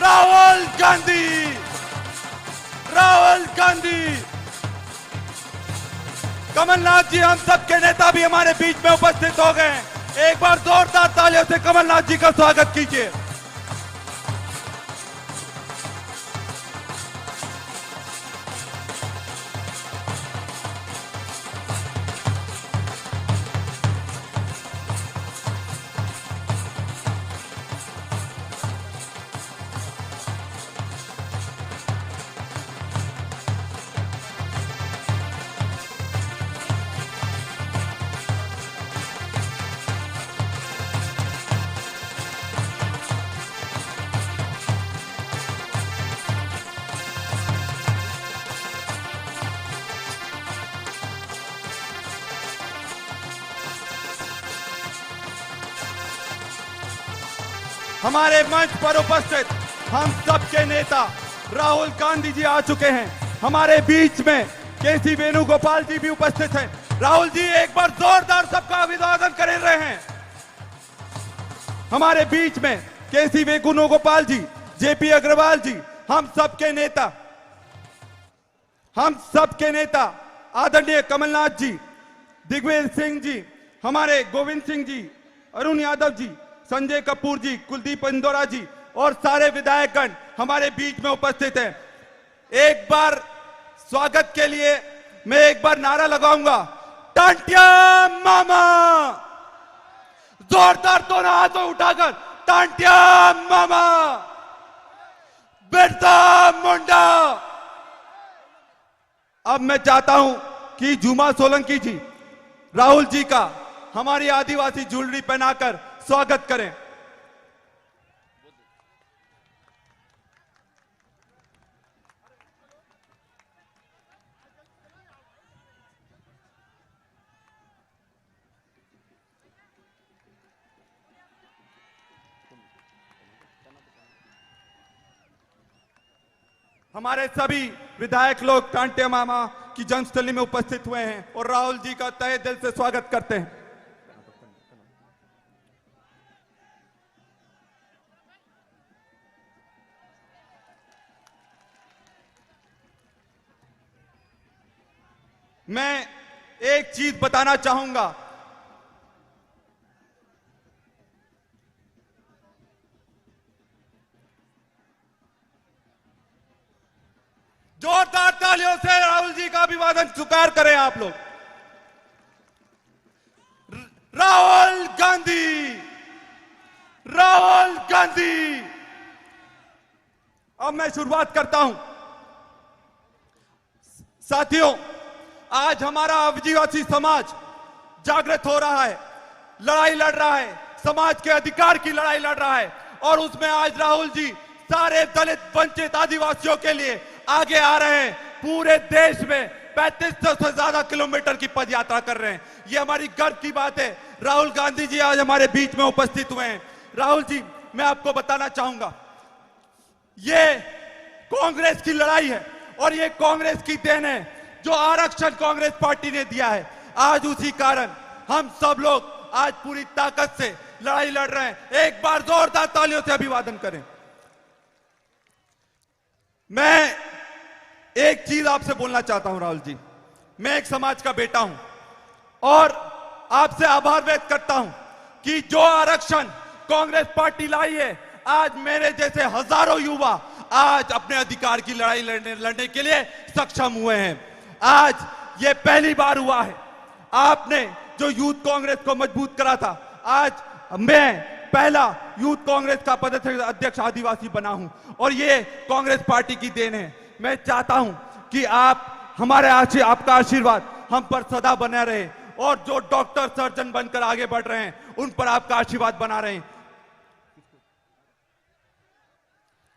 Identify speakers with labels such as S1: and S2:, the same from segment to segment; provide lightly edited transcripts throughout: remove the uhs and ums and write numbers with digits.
S1: राहुल गांधी, राहुल गांधी। कमलनाथ जी, हम सबके नेता भी हमारे बीच में उपस्थित हो गए हैं। एक बार जोरदार तालियों से कमलनाथ जी का स्वागत कीजिए। हमारे मंच पर उपस्थित हम सबके नेता राहुल गांधी जी आ चुके हैं। हमारे बीच में केसी वेणुगोपाल जी भी उपस्थित हैं। राहुल जी, एक बार जोरदार सबका अभिवादन कर रहे हैं। हमारे बीच में केसी वेणुगोपाल जी, जेपी अग्रवाल जी, हम सबके नेता आदरणीय कमलनाथ जी, दिग्विजय सिंह जी, हमारे गोविंद सिंह जी, अरुण यादव जी, संजय कपूर जी, कुलदीप इंदौरा जी और सारे विधायकगण हमारे बीच में उपस्थित हैं। एक बार स्वागत के लिए मैं एक बार नारा लगाऊंगा, टांटिया मामा। जोरदार दोनों हाथों उठाकर टांटिया मामा, बिरसा मुंडा। अब मैं चाहता हूं कि झूमा सोलंकी जी राहुल जी का हमारी आदिवासी ज्वेलरी पहनाकर स्वागत करें। हमारे सभी विधायक लोग टांटिया मामा की जन्मस्थली में उपस्थित हुए हैं और राहुल जी का तहे दिल से स्वागत करते हैं। मैं एक चीज बताना चाहूंगा, जोरदार तालियों से राहुल जी का अभिवादन स्वीकार करें आप लोग। राहुल गांधी, राहुल गांधी। अब मैं शुरुआत करता हूं। साथियों, आज हमारा आदिवासी समाज जागृत हो रहा है, लड़ाई लड़ रहा है, समाज के अधिकार की लड़ाई लड़ रहा है और उसमें आज राहुल जी सारे दलित वंचित आदिवासियों के लिए आगे आ रहे हैं। पूरे देश में 3500 से ज्यादा किलोमीटर की पद यात्रा कर रहे हैं। ये हमारी गर्व की बात है। राहुल गांधी जी आज हमारे बीच में उपस्थित हुए हैं। राहुल जी, मैं आपको बताना चाहूंगा, ये कांग्रेस की लड़ाई है और ये कांग्रेस की देन है जो आरक्षण कांग्रेस पार्टी ने दिया है। आज उसी कारण हम सब लोग आज पूरी ताकत से लड़ाई लड़ रहे हैं। एक बार जोरदार तालियों से अभिवादन करें। मैं एक चीज आपसे बोलना चाहता हूं राहुल जी, मैं एक समाज का बेटा हूं और आपसे आभार व्यक्त करता हूं कि जो आरक्षण कांग्रेस पार्टी लाई है, आज मेरे जैसे हजारों युवा आज अपने अधिकार की लड़ाई लड़ने के लिए सक्षम हुए हैं। आज ये पहली बार हुआ है। आपने जो यूथ कांग्रेस को मजबूत करा था, आज मैं पहला यूथ कांग्रेस का प्रदेश अध्यक्ष आदिवासी बना हूं और ये कांग्रेस पार्टी की देन है। मैं चाहता हूं कि आपका आशीर्वाद हम पर सदा बना रहे और जो डॉक्टर सर्जन बनकर आगे बढ़ रहे हैं उन पर आपका आशीर्वाद बना रहे।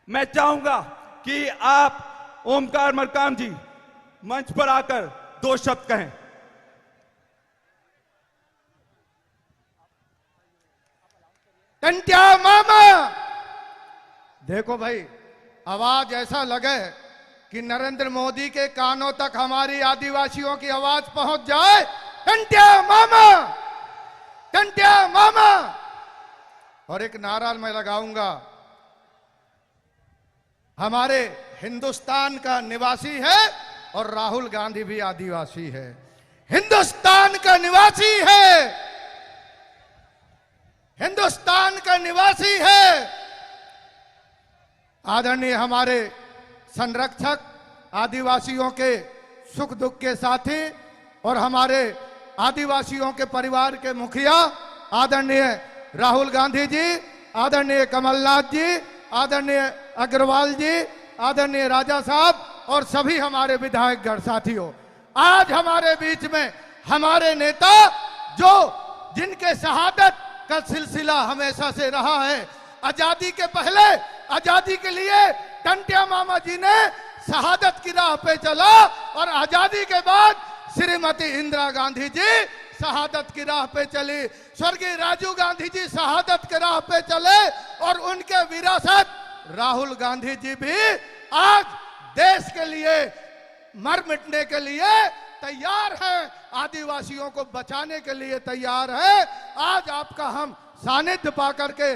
S1: मैं चाहूंगा कि आप ओमकार मरकाम जी मंच पर आकर दो शब्द कहें।
S2: टंटिया मामा। देखो भाई, आवाज ऐसा लगे कि नरेंद्र मोदी के कानों तक हमारी आदिवासियों की आवाज पहुंच जाए। टंटिया मामा, टंटिया मामा। और एक नारा मैं लगाऊंगा, हमारे हिंदुस्तान का निवासी है और राहुल गांधी भी आदिवासी है, हिंदुस्तान का निवासी है, हिंदुस्तान का निवासी है। आदरणीय हमारे संरक्षक, आदिवासियों के सुख दुख के साथी और हमारे आदिवासियों के परिवार के मुखिया आदरणीय राहुल गांधी जी, आदरणीय कमलनाथ जी, आदरणीय अग्रवाल जी, आदरणीय राजा साहब और सभी हमारे विधायकगण साथियों, आज हमारे बीच में हमारे नेता जो जिनके शहादत का सिलसिला हमेशा से रहा है। आजादी के पहले, आजादी के लिए टंटिया मामा जी ने शहादत की राह पे चला और आजादी के बाद श्रीमती इंदिरा गांधी जी शहादत की राह पे चली, स्वर्गीय राजीव गांधी जी शहादत की राह पे चले और उनके विरासत राहुल गांधी जी भी आज देश के लिए मर मिटने के लिए तैयार हैं, आदिवासियों को बचाने के लिए तैयार है। आज आपका हम सानिध्य पाकर के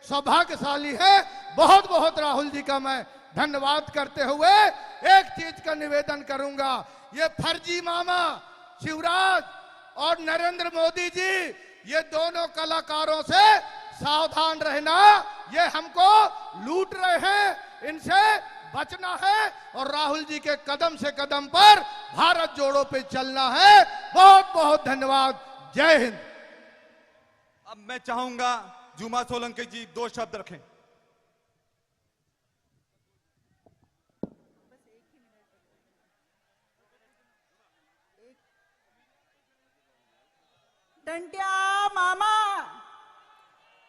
S2: सौभाग्यशाली है। बहुत बहुत राहुल जी का मैं धन्यवाद करते हुए एक चीज का निवेदन करूंगा, ये फर्जी मामा शिवराज और नरेंद्र मोदी जी, ये दोनों कलाकारों से सावधान रहना, ये हमको लूट रहे हैं, इनसे बचना है और राहुल जी के कदम से कदम पर भारत जोड़ो पे चलना है। बहुत बहुत धन्यवाद। जय हिंद।
S1: अब मैं चाहूंगा जुमा सोलंकी जी 2 शब्द रखें।
S3: टंटिया मामा,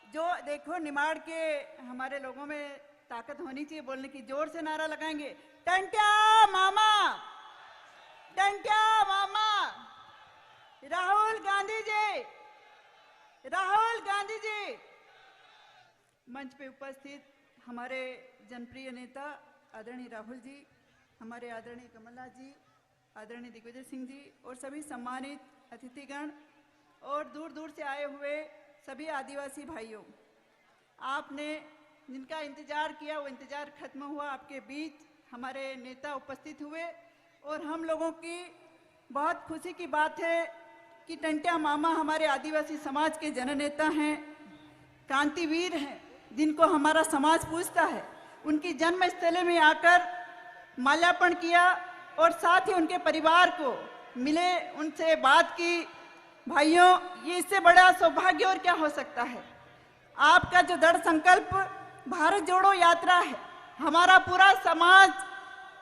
S3: जो देखो निमाड़ के हमारे लोगों में ताकत होनी चाहिए बोलने की, जोर से नारा लगाएंगे, टंटिया मामा, टंटिया मामा, राहुल गांधी जी, राहुल गांधी जी। मंच पे उपस्थित हमारे जनप्रिय नेता आदरणीय राहुल जी, हमारे आदरणीय कमलनाथ जी, आदरणीय दिग्विजय सिंह जी और सभी सम्मानित अतिथिगण और दूर दूर से आए हुए सभी आदिवासी भाइयों, आपने जिनका इंतजार किया वो इंतजार खत्म हुआ। आपके बीच हमारे नेता उपस्थित हुए और हम लोगों की बहुत खुशी की बात है कि टंटिया मामा हमारे आदिवासी समाज के जननेता हैं, क्रांतिवीर हैं, जिनको हमारा समाज पूजता है। उनकी जन्मस्थली में आकर माल्यार्पण किया और साथ ही उनके परिवार को मिले, उनसे बात की। भाइयों, ये इससे बड़ा सौभाग्य और क्या हो सकता है। आपका जो दृढ़ संकल्प भारत जोड़ो यात्रा है, हमारा पूरा समाज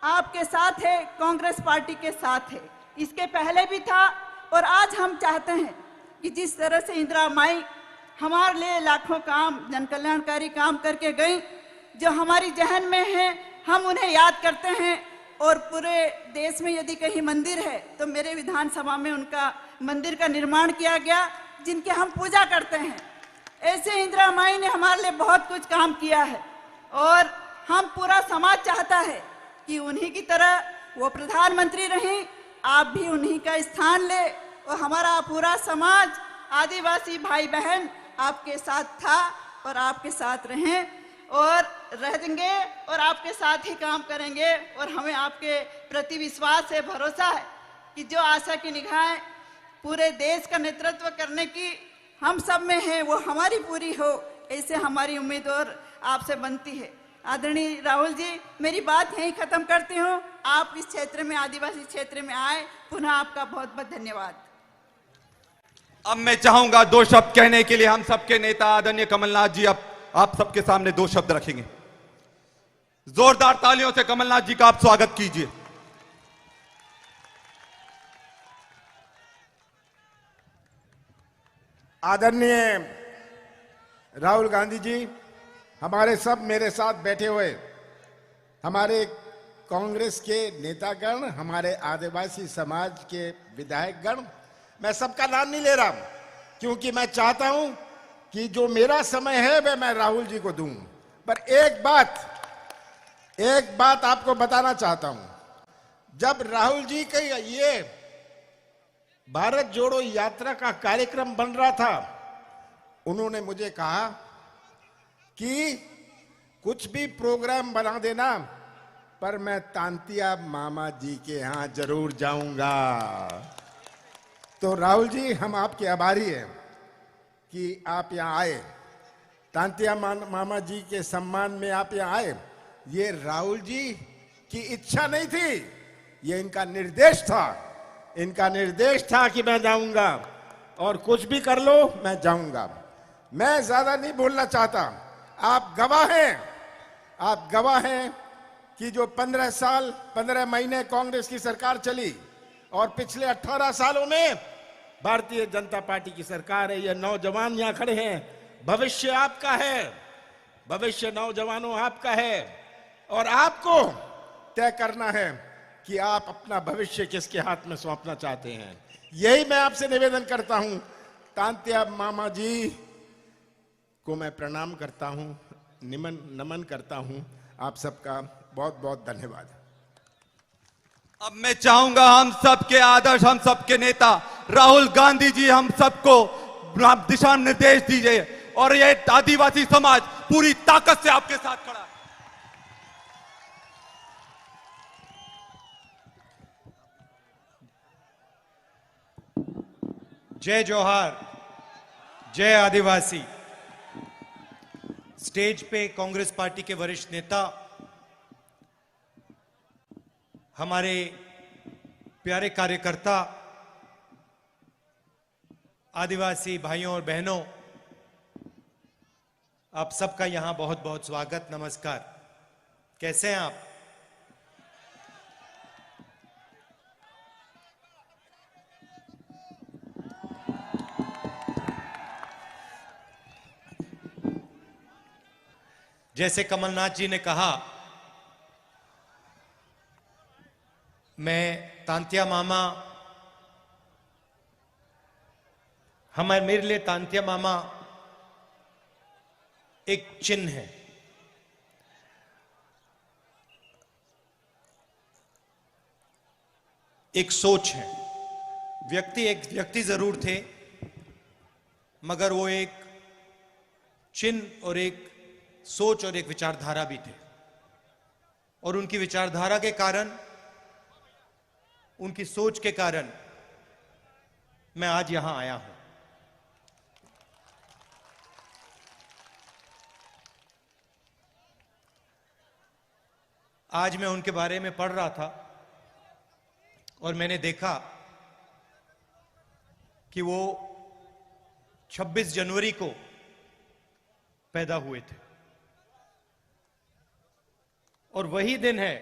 S3: आपके साथ है, कांग्रेस पार्टी के साथ है। इसके पहले भी था और आज हम चाहते हैं कि जिस तरह से इंदिरा माई हमारे लिए लाखों काम, जन कल्याणकारी काम करके गई, जो हमारी जहन में है, हम उन्हें याद करते हैं। और पूरे देश में यदि कहीं मंदिर है तो मेरे विधानसभा में उनका मंदिर का निर्माण किया गया, जिनके हम पूजा करते हैं। ऐसे इंदिरा माई ने हमारे लिए बहुत कुछ काम किया है और हम पूरा समाज चाहता है कि उन्हीं की तरह वो प्रधानमंत्री रहीं, आप भी उन्हीं का स्थान ले और हमारा पूरा समाज, आदिवासी भाई बहन आपके साथ था और आपके साथ रहें और रहेंगे और आपके साथ ही काम करेंगे। और हमें आपके प्रति विश्वास है, भरोसा है कि जो आशा की निगाहें पूरे देश का नेतृत्व करने की हम सब में है, वो हमारी पूरी हो, ऐसे हमारी उम्मीद और आपसे बनती है। आदरणीय राहुल जी, मेरी बात यहीं खत्म करती हूँ। आप इस क्षेत्र में, आदिवासी क्षेत्र में आए, पुनः आपका बहुत बहुत धन्यवाद।
S1: अब मैं चाहूंगा 2 शब्द कहने के लिए हम सबके नेता आदरणीय कमलनाथ जी अब आप सबके सामने 2 शब्द रखेंगे। जोरदार तालियों से कमलनाथ जी का आप स्वागत कीजिए।
S4: आदरणीय राहुल गांधी जी, हमारे सब मेरे साथ बैठे हुए हमारे कांग्रेस के नेतागण, हमारे आदिवासी समाज के विधायकगण, मैं सबका नाम नहीं ले रहा क्योंकि मैं चाहता हूं कि जो मेरा समय है वह मैं राहुल जी को दूं। पर एक बात आपको बताना चाहता हूं। जब राहुल जी का ये भारत जोड़ो यात्रा का कार्यक्रम बन रहा था, उन्होंने मुझे कहा कि कुछ भी प्रोग्राम बना देना, पर मैं तांतिया मामा जी के यहाँ जरूर जाऊंगा। तो राहुल जी, हम आपके आभारी हैं कि आप यहाँ आए, तांतिया मामा जी के सम्मान में आप यहाँ आए। ये राहुल जी की इच्छा नहीं थी, ये इनका निर्देश था। इनका निर्देश था कि मैं जाऊंगा, और कुछ भी कर लो मैं जाऊंगा। मैं ज्यादा नहीं बोलना चाहता। आप गवाह हैं, आप गवाह हैं कि जो 15 साल 15 महीने कांग्रेस की सरकार चली, और पिछले 18 सालों में भारतीय जनता पार्टी की सरकार है। ये नौजवान यहाँ खड़े हैं, भविष्य आपका है, भविष्य नौजवानों आपका है, और आपको तय करना है कि आप अपना भविष्य किसके हाथ में सौंपना चाहते हैं। यही मैं आपसे निवेदन करता हूं। तांतिया मामा जी को मैं प्रणाम करता हूं, नमन करता हूं। आप सबका बहुत बहुत धन्यवाद।
S1: अब मैं चाहूंगा हम सबके आदर्श, हम सबके नेता राहुल गांधी जी हम सबको दिशा निर्देश दीजिए, और ये आदिवासी समाज पूरी ताकत से आपके साथ खड़ा है।
S5: जय जोहार, जय आदिवासी। स्टेज पे कांग्रेस पार्टी के वरिष्ठ नेता, हमारे प्यारे कार्यकर्ता, आदिवासी भाइयों और बहनों, आप सबका यहां बहुत बहुत स्वागत, नमस्कार। कैसे हैं आप? जैसे कमलनाथ जी ने कहा, मैं तांतिया मामा, मेरे लिए तांतिया मामा एक चिन्ह है, एक सोच है। एक व्यक्ति जरूर थे, मगर वो एक चिन्ह और एक सोच और एक विचारधारा भी थे। और उनकी विचारधारा के कारण, उनकी सोच के कारण मैं आज यहां आया हूं। आज मैं उनके बारे में पढ़ रहा था और मैंने देखा कि वो 26 जनवरी को पैदा हुए थे, और वही दिन है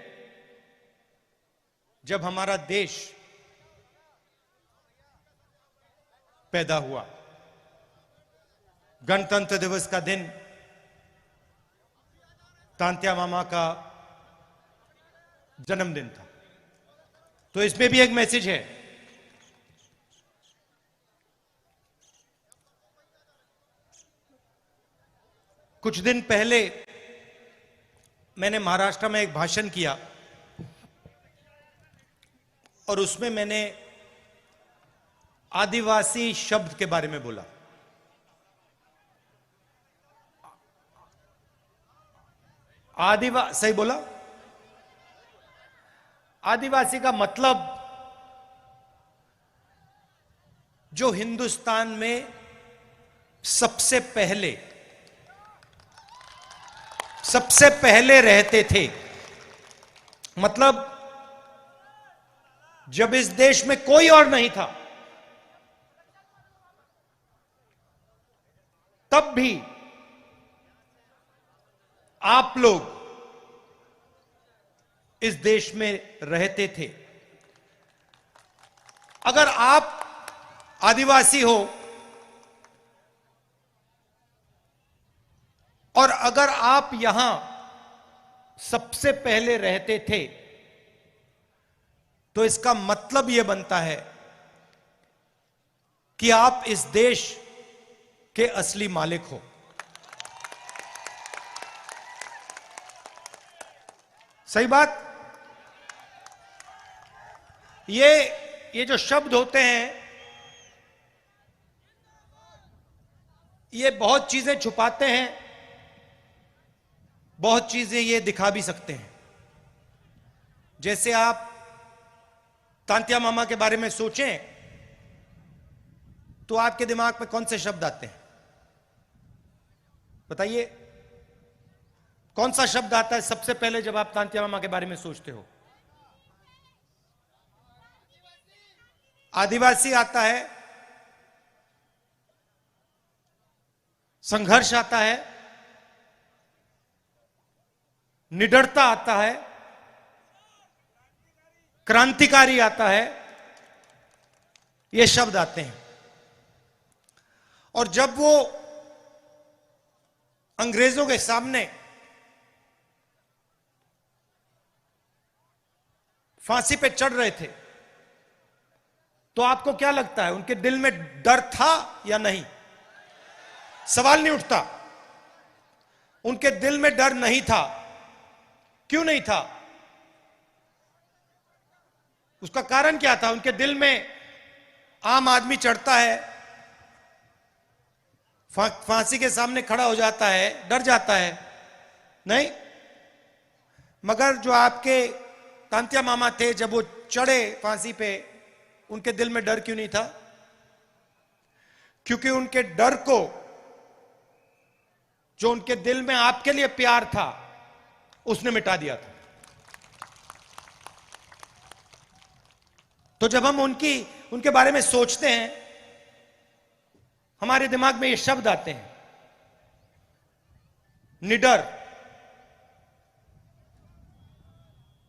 S5: जब हमारा देश पैदा हुआ। गणतंत्र दिवस का दिन तांतिया मामा का जन्मदिन था। तो इसमें भी एक मैसेज है। कुछ दिन पहले मैंने महाराष्ट्र में एक भाषण किया, और उसमें मैंने आदिवासी शब्द के बारे में बोला। सही बोला? आदिवासी का मतलब जो हिंदुस्तान में सबसे पहले रहते थे। मतलब जब इस देश में कोई और नहीं था, तब भी आप लोग इस देश में रहते थे। अगर आप आदिवासी हो, और अगर आप यहां सबसे पहले रहते थे, तो इसका मतलब यह बनता है कि आप इस देश के असली मालिक हो। सही बात? ये जो शब्द होते हैं, ये बहुत चीजें छुपाते हैं, बहुत चीजें ये दिखा भी सकते हैं। जैसे आप तांत्या मामा के बारे में सोचें तो आपके दिमाग में कौन से शब्द आते हैं? बताइए, कौन सा शब्द आता है सबसे पहले जब आप तांत्या मामा के बारे में सोचते हो? आदिवासी आता है, संघर्ष आता है, निडरता आता है, क्रांतिकारी आता है, ये शब्द आते हैं। और जब वो अंग्रेजों के सामने फांसी पे चढ़ रहे थे तो आपको क्या लगता है, उनके दिल में डर था या नहीं? सवाल नहीं उठता। उनके दिल में डर नहीं था। क्यों नहीं था? उसका कारण क्या था? उनके दिल में आम आदमी चढ़ता है, फांसी के सामने खड़ा हो जाता है, डर जाता है? नहीं। मगर जो आपके तांत्या मामा थे, जब वो चढ़े फांसी पे, उनके दिल में डर क्यों नहीं था? क्योंकि उनके डर को, जो उनके दिल में आपके लिए प्यार था, उसने मिटा दिया था। तो जब हम उनके बारे में सोचते हैं, हमारे दिमाग में ये शब्द आते हैं, निडर,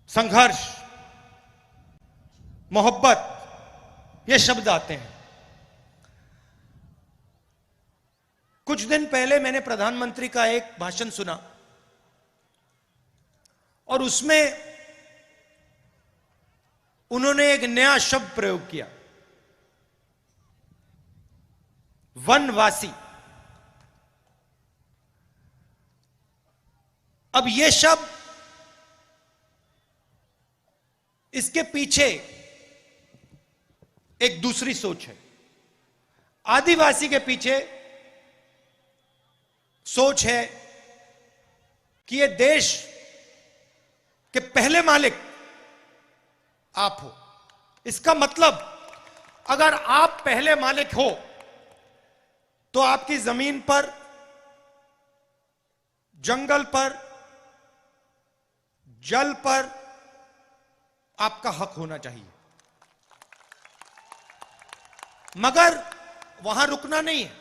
S5: संघर्ष, मोहब्बत, ये शब्द आते हैं। कुछ दिन पहले मैंने प्रधानमंत्री का एक भाषण सुना और उसमें उन्होंने एक नया शब्द प्रयोग किया, वनवासी। अब यह शब्द, इसके पीछे एक दूसरी सोच है। आदिवासी के पीछे सोच है कि यह देश के पहले मालिक आप हो। इसका मतलब, अगर आप पहले मालिक हो तो आपकी जमीन पर, जंगल पर, जल पर आपका हक होना चाहिए। मगर वहां रुकना नहीं है।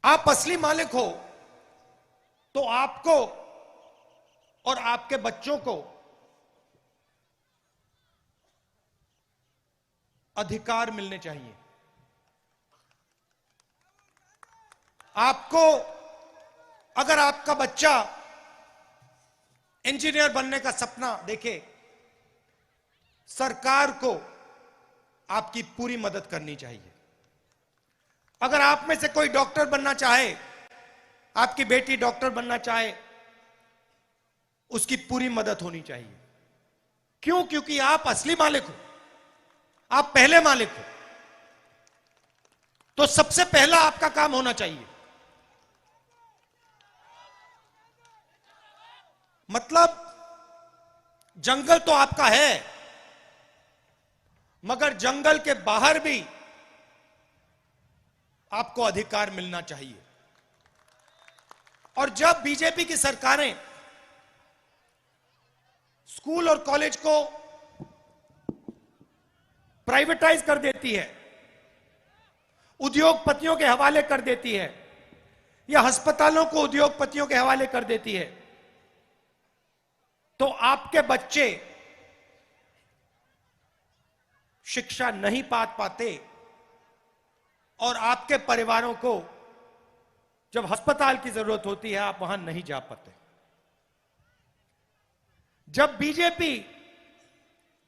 S5: आप असली मालिक हो तो आपको और आपके बच्चों को अधिकार मिलने चाहिए। आपको, अगर आपका बच्चा इंजीनियर बनने का सपना देखे, सरकार को आपकी पूरी मदद करनी चाहिए। अगर आप में से कोई डॉक्टर बनना चाहे, आपकी बेटी डॉक्टर बनना चाहे, उसकी पूरी मदद होनी चाहिए। क्यों? क्योंकि आप असली मालिक हो, आप पहले मालिक हो। तो सबसे पहला आपका काम होना चाहिए। मतलब जंगल तो आपका है, मगर जंगल के बाहर भी आपको अधिकार मिलना चाहिए। और जब बीजेपी की सरकारें स्कूल और कॉलेज को प्राइवेटाइज कर देती है, उद्योगपतियों के हवाले कर देती है, या अस्पतालों को उद्योगपतियों के हवाले कर देती है, तो आपके बच्चे शिक्षा नहीं पाते और आपके परिवारों को जब अस्पताल की जरूरत होती है, आप वहां नहीं जा पाते। जब बीजेपी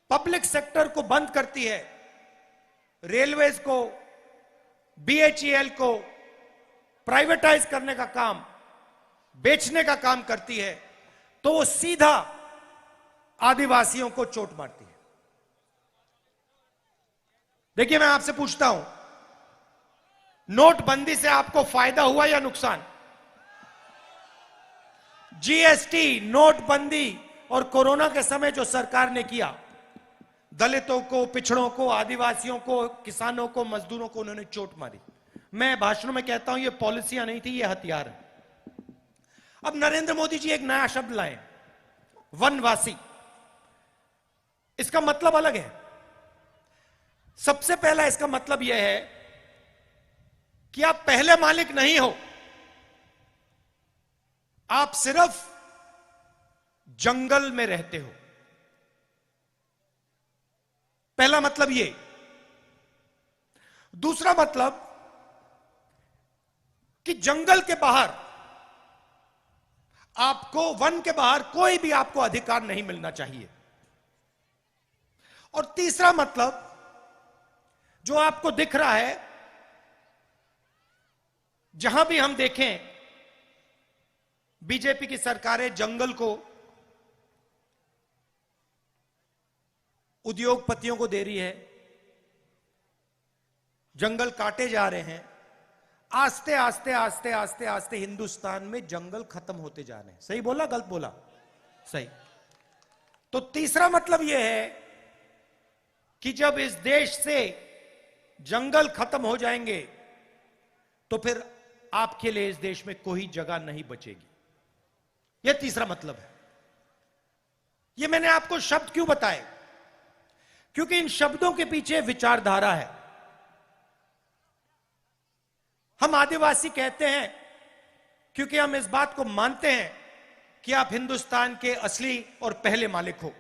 S5: पब्लिक सेक्टर को बंद करती है, रेलवेज को, बीएचईएल को प्राइवेटाइज करने का काम, बेचने का काम करती है, तो वो सीधा आदिवासियों को चोट मारती है। देखिए, मैं आपसे पूछता हूं, नोटबंदी से आपको फायदा हुआ या नुकसान? जीएसटी, नोटबंदी और कोरोना के समय जो सरकार ने किया, दलितों को, पिछड़ों को, आदिवासियों को, किसानों को, मजदूरों को उन्होंने चोट मारी। मैं भाषणों में कहता हूं ये पॉलिसियां नहीं थी, ये हथियार है। अब नरेंद्र मोदी जी एक नया शब्द लाए, वनवासी। इसका मतलब अलग है। सबसे पहला इसका मतलब यह है कि आप पहले मालिक नहीं हो, आप सिर्फ जंगल में रहते हो। पहला मतलब ये। दूसरा मतलब कि जंगल के बाहर आपको, वन के बाहर कोई भी आपको अधिकार नहीं मिलना चाहिए। और तीसरा मतलब जो आपको दिख रहा है, जहां भी हम देखें बीजेपी की सरकारें जंगल को उद्योगपतियों को दे रही है, जंगल काटे जा रहे हैं। आस्ते आस्ते आस्ते आस्ते आस्ते हिंदुस्तान में जंगल खत्म होते जा रहे हैं। सही बोला, गलत बोला? सही। तो तीसरा मतलब यह है कि जब इस देश से जंगल खत्म हो जाएंगे तो फिर आपके लिए इस देश में कोई जगह नहीं बचेगी। यह तीसरा मतलब है। यह मैंने आपको शब्द क्यों बताए? क्योंकि इन शब्दों के पीछे विचारधारा है। हम आदिवासी कहते हैं क्योंकि हम इस बात को मानते हैं कि आप हिंदुस्तान के असली और पहले मालिक हो।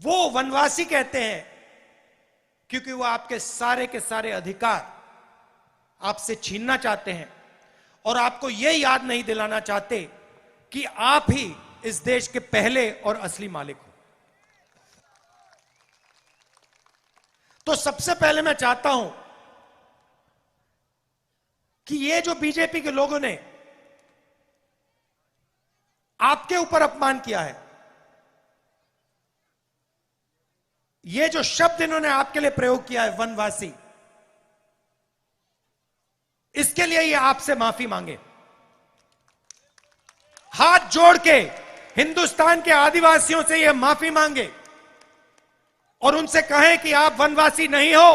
S5: वो वनवासी कहते हैं क्योंकि वो आपके सारे के सारे अधिकार आपसे छीनना चाहते हैं और आपको यह याद नहीं दिलाना चाहते कि आप ही इस देश के पहले और असली मालिक हो। तो सबसे पहले मैं चाहता हूं कि ये जो बीजेपी के लोगों ने आपके ऊपर अपमान किया है, ये जो शब्द इन्होंने आपके लिए प्रयोग किया है वनवासी, इसके लिए ये आपसे माफी मांगे। हाथ जोड़ के हिंदुस्तान के आदिवासियों से ये माफी मांगे और उनसे कहें कि आप वनवासी नहीं हो,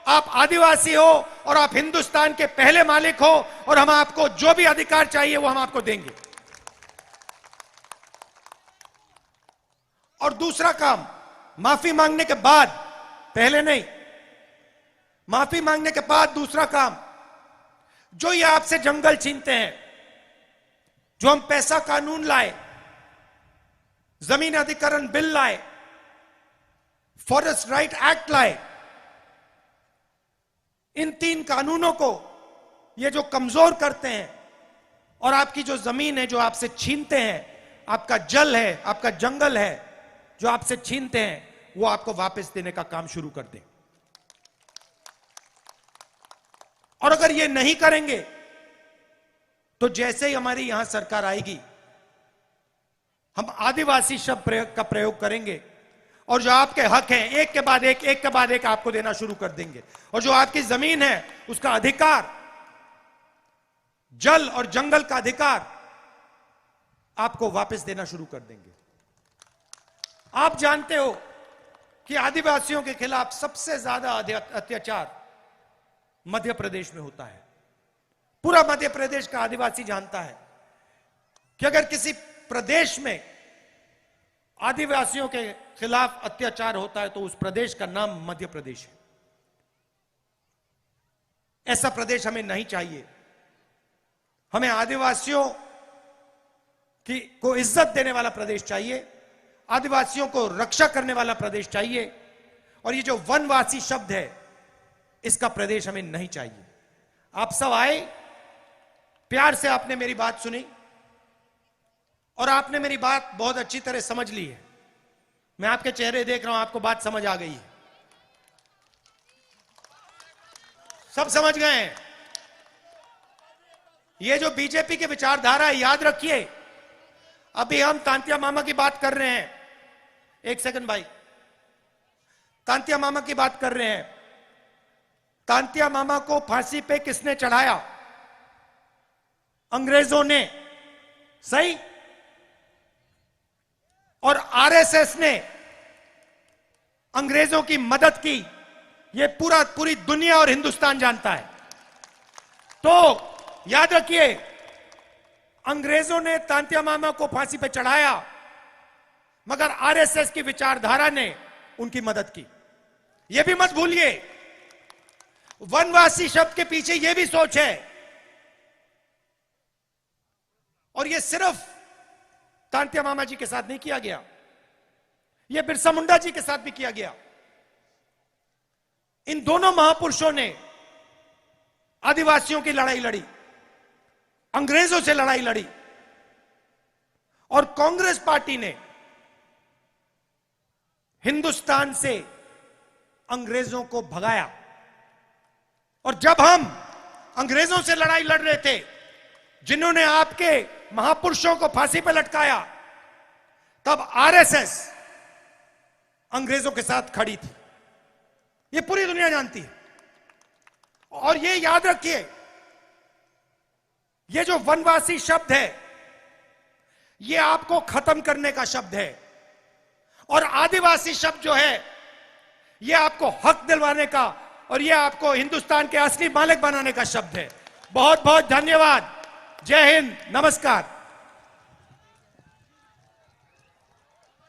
S5: आप आदिवासी हो और आप हिंदुस्तान के पहले मालिक हो और हम आपको जो भी अधिकार चाहिए वो हम आपको देंगे। और दूसरा काम, माफी मांगने के बाद, पहले नहीं, माफी मांगने के बाद दूसरा काम, जो ये आपसे जंगल छीनते हैं, जो हम पैसा कानून लाए, जमीन अधिग्रहण बिल लाए, फॉरेस्ट राइट एक्ट लाए, इन 3 कानूनों को ये जो कमजोर करते हैं और आपकी जो जमीन है जो आपसे छीनते हैं, आपका जल है, आपका जंगल है जो आपसे छीनते हैं, वो आपको वापस देने का काम शुरू कर दें। और अगर ये नहीं करेंगे तो जैसे ही हमारी यहां सरकार आएगी, हम आदिवासी शब्द का प्रयोग करेंगे और जो आपके हक हैं एक के बाद एक आपको देना शुरू कर देंगे। और जो आपकी जमीन है उसका अधिकार, जल और जंगल का अधिकार आपको वापस देना शुरू कर देंगे। आप जानते हो कि आदिवासियों के खिलाफ सबसे ज्यादा अत्याचार मध्य प्रदेश में होता है। पूरा मध्य प्रदेश का आदिवासी जानता है कि अगर किसी प्रदेश में आदिवासियों के खिलाफ अत्याचार होता है तो उस प्रदेश का नाम मध्य प्रदेश है। ऐसा प्रदेश हमें नहीं चाहिए। हमें आदिवासियों को इज्जत देने वाला प्रदेश चाहिए, आदिवासियों को रक्षा करने वाला प्रदेश चाहिए। और ये जो वनवासी शब्द है, इसका प्रदेश हमें नहीं चाहिए। आप सब आए, प्यार से आपने मेरी बात सुनी और आपने मेरी बात बहुत अच्छी तरह समझ ली है। मैं आपके चेहरे देख रहा हूं, आपको बात समझ आ गई है। सब समझ गए हैं। ये जो बीजेपी की विचारधारा है, याद रखिए, अभी हम तांतिया मामा की बात कर रहे हैं। एक सेकंड भाई, तांतिया मामा की बात कर रहे हैं। तांतिया मामा को फांसी पे किसने चढ़ाया? अंग्रेजों ने, सही? और आरएसएस ने अंग्रेजों की मदद की, यह पूरी दुनिया और हिंदुस्तान जानता है। तो याद रखिए, अंग्रेजों ने तांतिया मामा को फांसी पे चढ़ाया, मगर आरएसएस की विचारधारा ने उनकी मदद की। यह भी मत भूलिए, वनवासी शब्द के पीछे यह भी सोच है, और यह सिर्फ तांतिया मामा जी के साथ नहीं किया गया, यह बिरसा मुंडा जी के साथ भी किया गया। इन दोनों महापुरुषों ने आदिवासियों की लड़ाई लड़ी, अंग्रेजों से लड़ाई लड़ी, और कांग्रेस पार्टी ने हिंदुस्तान से अंग्रेजों को भगाया। और जब हम अंग्रेजों से लड़ाई लड़ रहे थे, जिन्होंने आपके महापुरुषों को फांसी पर लटकाया, तब आरएसएस अंग्रेजों के साथ खड़ी थी। यह पूरी दुनिया जानती है। और यह याद रखिए, यह जो वनवासी शब्द है, यह आपको खत्म करने का शब्द है, और आदिवासी शब्द जो है, यह आपको हक दिलवाने का और यह आपको हिंदुस्तान के असली मालिक बनाने का शब्द है। बहुत बहुत धन्यवाद। जय हिंद, नमस्कार।